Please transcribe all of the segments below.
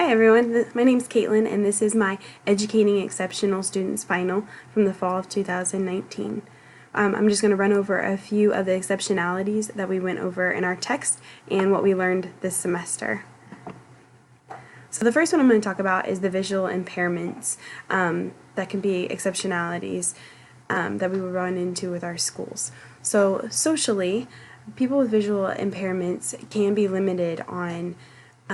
Hi everyone, my name is Kaitlyn and this is my Educating Exceptional Students Final from the fall of 2019. I'm just going to run over a few of the exceptionalities that we went over in our text and what we learned this semester. So the first one I'm going to talk about is the visual impairments that can be exceptionalities that we will run into with our schools. So socially, people with visual impairments can be limited on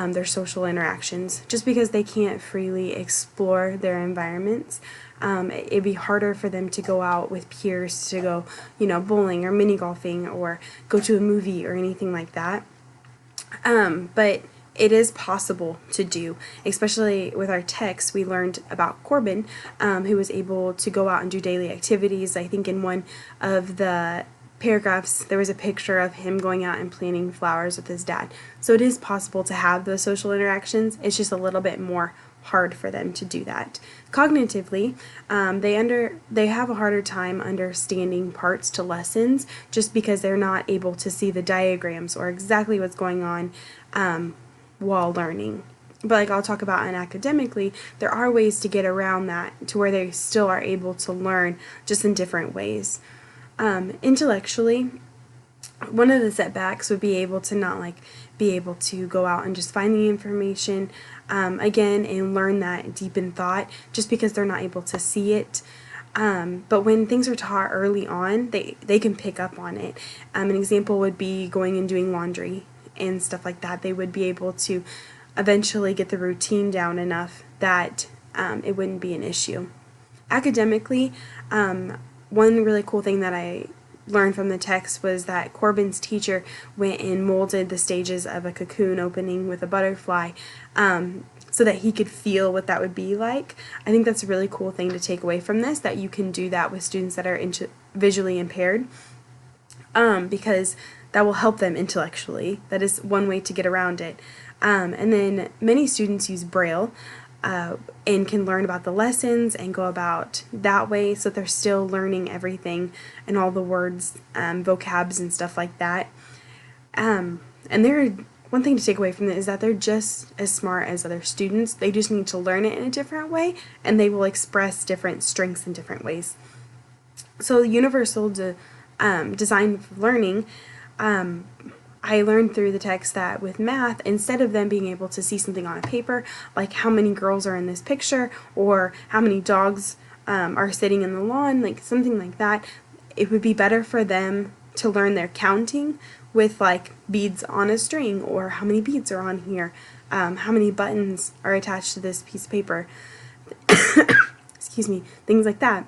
their social interactions just because they can't freely explore their environments. It'd be harder for them to go out with peers to go, bowling or mini golfing or go to a movie or anything like that. But it is possible to do, especially with our text. We learned about Corbin, who was able to go out and do daily activities. I think in one of the paragraphs there was a picture of him going out and planting flowers with his dad. So it is possible to have those social interactions. It's just a little bit more hard for them to do that. Cognitively, they have a harder time understanding parts to lessons just because they're not able to see the diagrams or exactly what's going on while learning. But like I'll talk about in academically, there are ways to get around that to where they still are able to learn just in different ways. Intellectually, one of the setbacks would be able to not be able to go out and just find the information again and learn that deep in thought just because they're not able to see it. But when things are taught early on, they can pick up on it. An example would be going and doing laundry and stuff like that. They would be able to eventually get the routine down enough that it wouldn't be an issue. Academically, one really cool thing that I learned from the text was that Corbin's teacher went and molded the stages of a cocoon opening with a butterfly so that he could feel what that would be like. I think that's a really cool thing to take away from this, that you can do that with students that are visually impaired because that will help them intellectually. That is one way to get around it. And then many students use Braille and can learn about the lessons and go about that way, so they're still learning everything and all the words, vocabs and stuff like that. And one thing to take away from it is that they're just as smart as other students. They just need to learn it in a different way, and they will express different strengths in different ways. So universal design for learning, I learned through the text that with math, instead of them being able to see something on a paper, like how many girls are in this picture or how many dogs are sitting in the lawn, like something like that, it would be better for them to learn their counting with like beads on a string, or how many beads are on here, how many buttons are attached to this piece of paper, excuse me, things like that.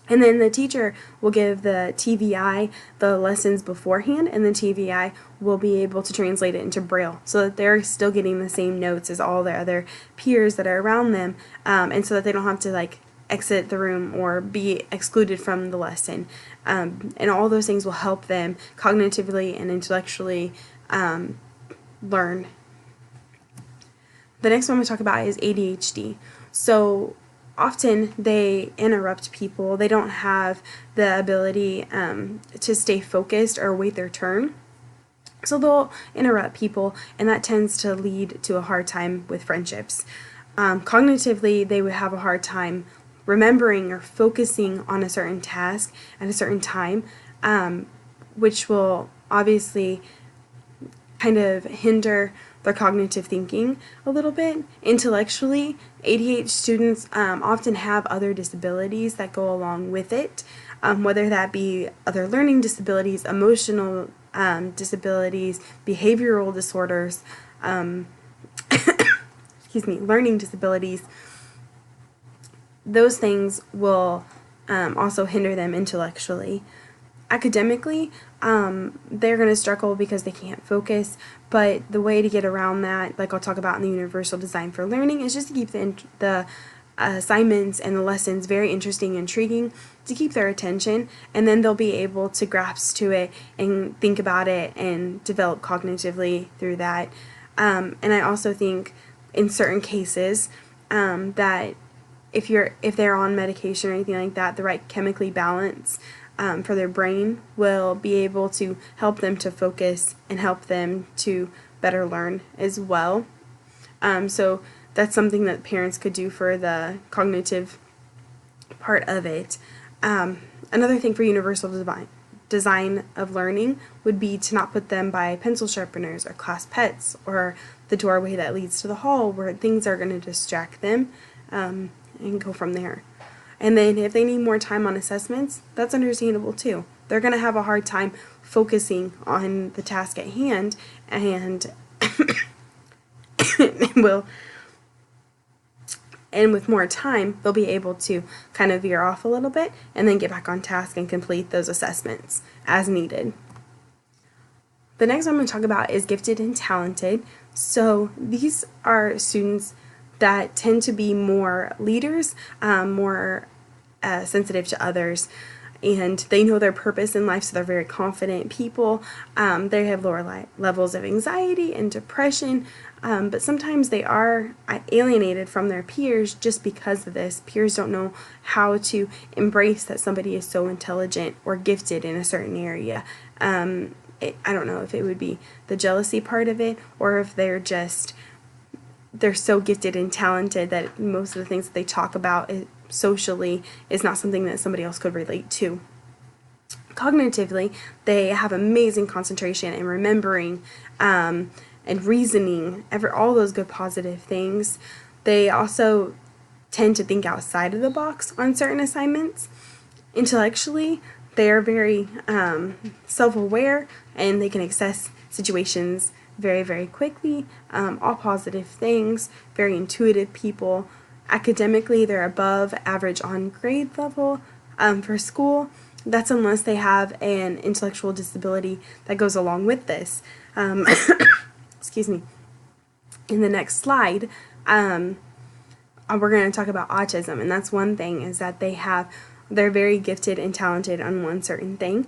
And then the teacher will give the TVI the lessons beforehand, and the TVI will be able to translate it into Braille so that they're still getting the same notes as all their other peers that are around them, and so that they don't have to exit the room or be excluded from the lesson. And all those things will help them cognitively and intellectually learn. The next one I'm going to talk about is ADHD. So often they interrupt people. They don't have the ability to stay focused or wait their turn. So they'll interrupt people, and that tends to lead to a hard time with friendships. Cognitively, they would have a hard time remembering or focusing on a certain task at a certain time, which will obviously kind of hinder their cognitive thinking a little bit. Intellectually, ADHD students often have other disabilities that go along with it, whether that be other learning disabilities, emotional disabilities, behavioral disorders, excuse me, learning disabilities. Those things will also hinder them intellectually. Academically, they're going to struggle because they can't focus, but the way to get around that, like I'll talk about in the universal design for learning, is just to keep the assignments and the lessons very interesting and intriguing to keep their attention, and then they'll be able to grasp to it and think about it and develop cognitively through that. And I also think in certain cases that if they're on medication or anything like that, the right chemically balance for their brain will be able to help them to focus and help them to better learn as well. So that's something that parents could do for the cognitive part of it. Another thing for universal design of learning would be to not put them by pencil sharpeners or class pets or the doorway that leads to the hall where things are going to distract them, and go from there. And then if they need more time on assessments, that's understandable too. They're going to have a hard time focusing on the task at hand, and will and with more time, they'll be able to kind of veer off a little bit and then get back on task and complete those assessments as needed. The next one I'm going to talk about is gifted and talented. So these are students that tend to be more leaders, more sensitive to others, and they know their purpose in life, so they're very confident people. They have lower levels of anxiety and depression, but sometimes they are alienated from their peers just because of this. Peers don't know how to embrace that somebody is so intelligent or gifted in a certain area. I don't know if it would be the jealousy part of it, or if they're so gifted and talented that most of the things that they talk about socially is not something that somebody else could relate to. Cognitively, they have amazing concentration and remembering, and reasoning, all those good positive things. They also tend to think outside of the box on certain assignments. Intellectually, they are very self-aware, and they can assess situations very, very quickly, all positive things, very intuitive people. Academically, they're above average on grade level for school. That's unless they have an intellectual disability that goes along with this. Excuse me. In the next slide, we're going to talk about autism, and that's one thing, is that they're very gifted and talented on one certain thing.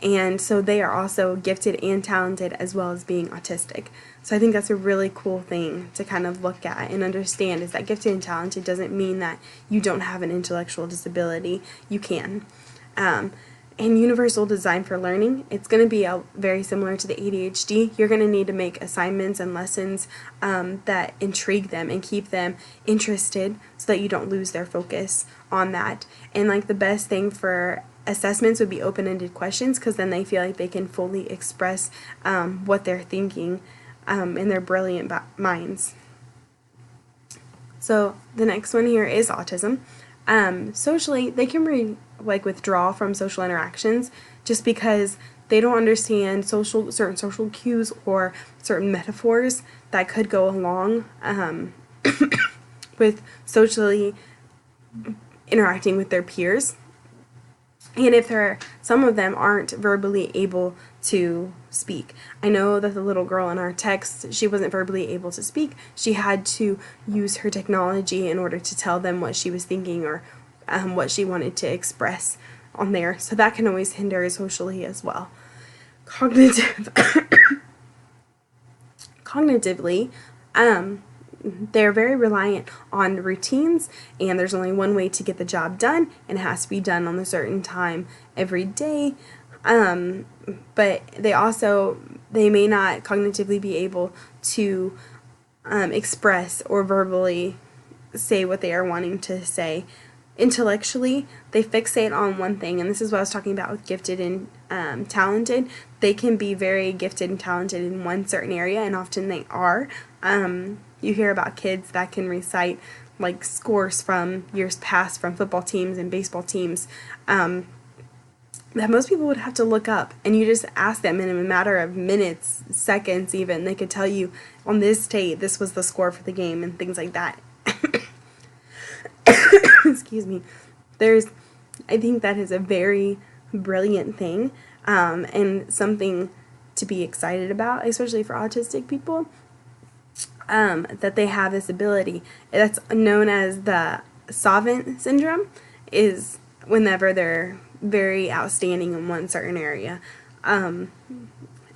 And so they are also gifted and talented as well as being autistic. So I think that's a really cool thing to kind of look at and understand, is that gifted and talented doesn't mean that you don't have an intellectual disability. You can. And universal design for learning, it's going to be very similar to the ADHD. You're going to need to make assignments and lessons that intrigue them and keep them interested so that you don't lose their focus on that. And like the best thing for assessments would be open-ended questions, because then they feel like they can fully express what they're thinking in their brilliant minds. So the next one here is autism. Socially, they can withdraw from social interactions just because they don't understand certain social cues or certain metaphors that could go along with socially interacting with their peers. And if some of them aren't verbally able to speak. I know that the little girl in our text, she wasn't verbally able to speak. She had to use her technology in order to tell them what she was thinking or what she wanted to express on there. So that can always hinder socially as well. Cognitively, they're very reliant on routines, and there's only one way to get the job done, and it has to be done on a certain time every day. But they may not cognitively be able to express or verbally say what they are wanting to say. Intellectually, they fixate on one thing, and this is what I was talking about with gifted and talented. They can be very gifted and talented in one certain area, and often they are. You hear about kids that can recite like scores from years past from football teams and baseball teams that most people would have to look up, and you just ask them in a matter of minutes, seconds even, they could tell you on this date this was the score for the game and things like that. Excuse me. I think that is a very brilliant thing, and something to be excited about, especially for autistic people, that they have this ability. That's known as the savant syndrome, is whenever they're very outstanding in one certain area, and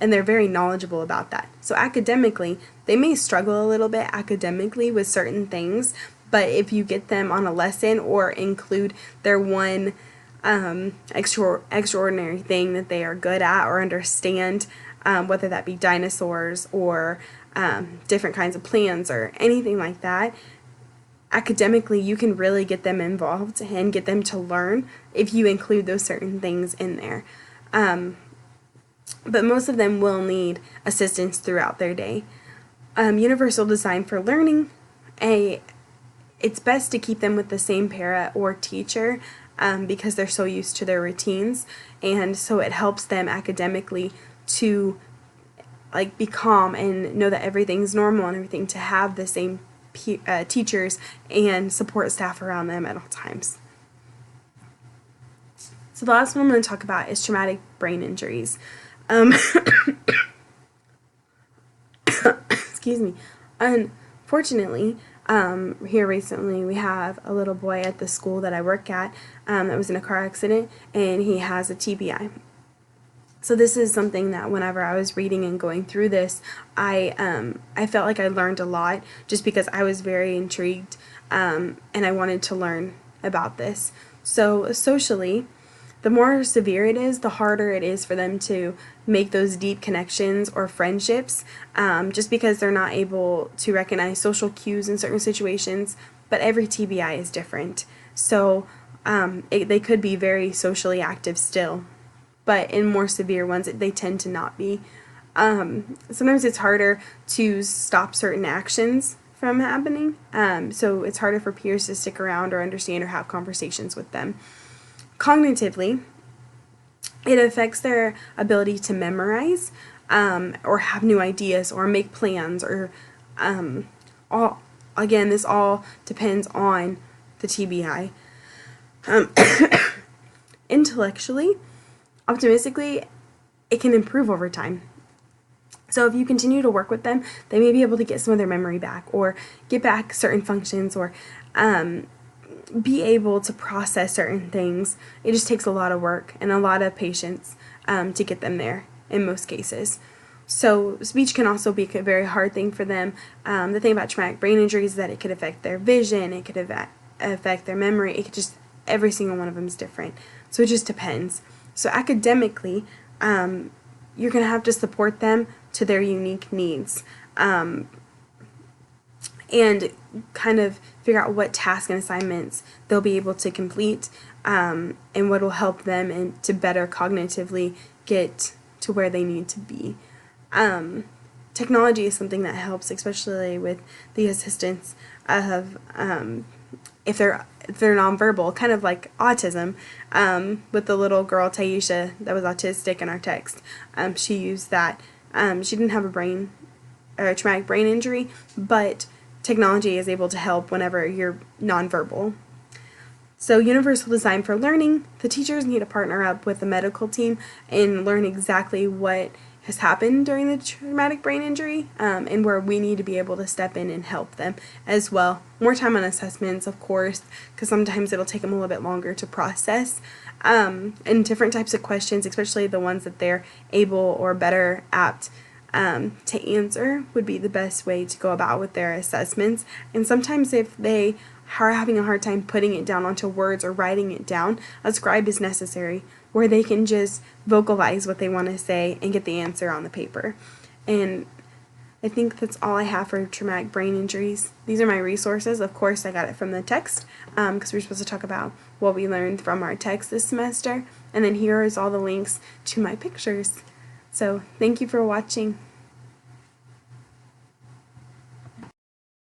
they're very knowledgeable about that. So academically, they may struggle a little bit academically with certain things, but if you get them on a lesson or include their one extraordinary thing that they are good at or understand, whether that be dinosaurs or different kinds of plans or anything like that, academically you can really get them involved and get them to learn if you include those certain things in there. But most of them will need assistance throughout their day. Universal design for learning, it's best to keep them with the same para or teacher because they're so used to their routines, and so it helps them academically to be calm and know that everything's normal and everything, to have the same teachers and support staff around them at all times. So the last one I'm going to talk about is traumatic brain injuries. Excuse me. Unfortunately, here recently we have a little boy at the school that I work at that was in a car accident, and he has a TBI. So this is something that whenever I was reading and going through this, I felt like I learned a lot just because I was very intrigued and I wanted to learn about this. So socially, the more severe it is, the harder it is for them to make those deep connections or friendships, just because they're not able to recognize social cues in certain situations. But every TBI is different. So they could be very socially active still, but in more severe ones, they tend to not be. Sometimes it's harder to stop certain actions from happening, so it's harder for peers to stick around or understand or have conversations with them. Cognitively, it affects their ability to memorize or have new ideas or make plans, or this all depends on the TBI. Intellectually, optimistically, it can improve over time. So if you continue to work with them, they may be able to get some of their memory back or get back certain functions or be able to process certain things. It just takes a lot of work and a lot of patience to get them there in most cases. So speech can also be a very hard thing for them. The thing about traumatic brain injuries is that it could affect their vision, it could affect their memory, it could just, every single one of them is different. So it just depends. So academically, you're going to have to support them to their unique needs. And kind of figure out what tasks and assignments they'll be able to complete, and what will help them and to better cognitively get to where they need to be. Technology is something that helps, especially with the assistance of if they're nonverbal, kind of like autism. With the little girl Taisha that was autistic in our text, she used that. She didn't have a traumatic brain injury, but technology is able to help whenever you're nonverbal. So universal design for learning, the teachers need to partner up with the medical team and learn exactly what has happened during the traumatic brain injury, and where we need to be able to step in and help them as well. More time on assessments, of course, because sometimes it'll take them a little bit longer to process, and different types of questions, especially the ones that they're able or better apt to answer, would be the best way to go about with their assessments. And sometimes if they are having a hard time putting it down onto words or writing it down, a scribe is necessary where they can just vocalize what they want to say and get the answer on the paper. And I think that's all I have for traumatic brain injuries. These are my resources. Of course, I got it from the text because we're supposed to talk about what we learned from our text this semester. And then here is all the links to my pictures. So thank you for watching.